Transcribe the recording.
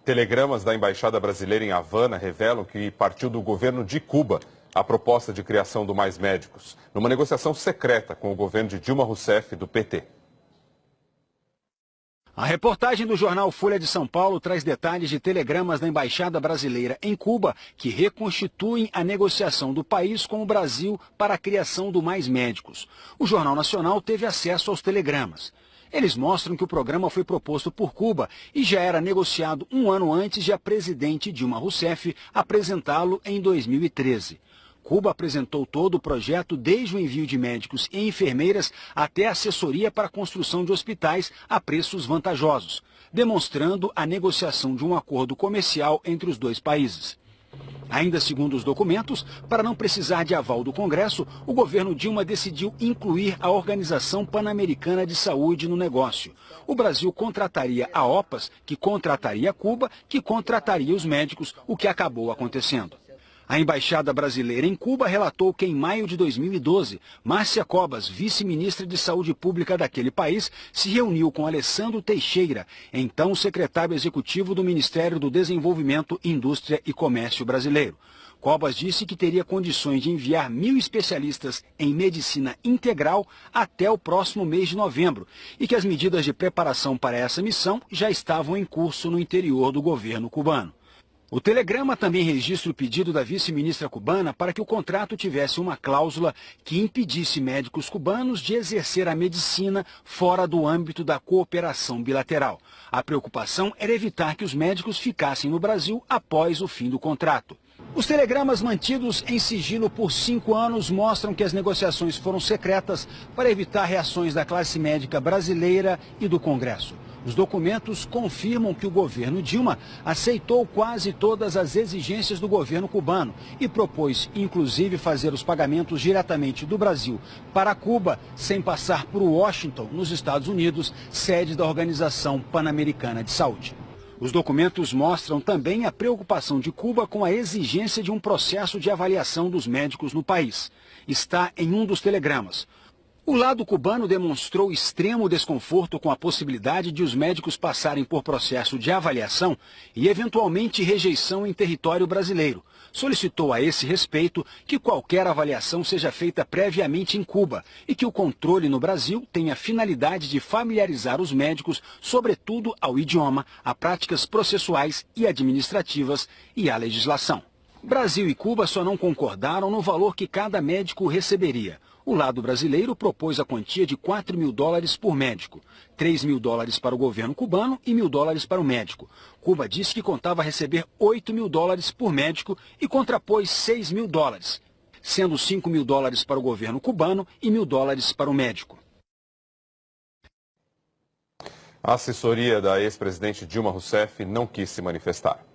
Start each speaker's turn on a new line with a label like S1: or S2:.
S1: Telegramas da Embaixada Brasileira em Havana revelam que partiu do governo de Cuba a proposta de criação do Mais Médicos, numa negociação secreta com o governo de Dilma Rousseff, do PT.
S2: A reportagem do jornal Folha de São Paulo traz detalhes de telegramas da Embaixada Brasileira em Cuba que reconstituem a negociação do país com o Brasil para a criação do Mais Médicos. O Jornal Nacional teve acesso aos telegramas. Eles mostram que o programa foi proposto por Cuba e já era negociado um ano antes de a presidente Dilma Rousseff apresentá-lo em 2013. Cuba apresentou todo o projeto, desde o envio de médicos e enfermeiras até a assessoria para a construção de hospitais a preços vantajosos, demonstrando a negociação de um acordo comercial entre os dois países. Ainda segundo os documentos, para não precisar de aval do Congresso, o governo Dilma decidiu incluir a Organização Pan-Americana de Saúde no negócio. O Brasil contrataria a OPAS, que contrataria a Cuba, que contrataria os médicos, o que acabou acontecendo. A Embaixada Brasileira em Cuba relatou que em maio de 2012, Márcia Cobas, vice-ministra de Saúde Pública daquele país, se reuniu com Alessandro Teixeira, então secretário executivo do Ministério do Desenvolvimento, Indústria e Comércio brasileiro. Cobas disse que teria condições de enviar 1.000 especialistas em medicina integral até o próximo mês de novembro e que as medidas de preparação para essa missão já estavam em curso no interior do governo cubano. O telegrama também registra o pedido da vice-ministra cubana para que o contrato tivesse uma cláusula que impedisse médicos cubanos de exercer a medicina fora do âmbito da cooperação bilateral. A preocupação era evitar que os médicos ficassem no Brasil após o fim do contrato. Os telegramas mantidos em sigilo por 5 anos mostram que as negociações foram secretas para evitar reações da classe médica brasileira e do Congresso. Os documentos confirmam que o governo Dilma aceitou quase todas as exigências do governo cubano e propôs, inclusive, fazer os pagamentos diretamente do Brasil para Cuba, sem passar por Washington, nos Estados Unidos, sede da Organização Pan-Americana de Saúde. Os documentos mostram também a preocupação de Cuba com a exigência de um processo de avaliação dos médicos no país. Está em um dos telegramas. O lado cubano demonstrou extremo desconforto com a possibilidade de os médicos passarem por processo de avaliação e, eventualmente, rejeição em território brasileiro. Solicitou a esse respeito que qualquer avaliação seja feita previamente em Cuba e que o controle no Brasil tenha a finalidade de familiarizar os médicos, sobretudo ao idioma, a práticas processuais e administrativas e à legislação. Brasil e Cuba só não concordaram no valor que cada médico receberia. O lado brasileiro propôs a quantia de $4.000 por médico, $3.000 para o governo cubano e $1.000 para o médico. Cuba disse que contava receber $8.000 por médico e contrapôs $6.000, sendo $5.000 para o governo cubano e $1.000 para o médico.
S1: A assessoria da ex-presidente Dilma Rousseff não quis se manifestar.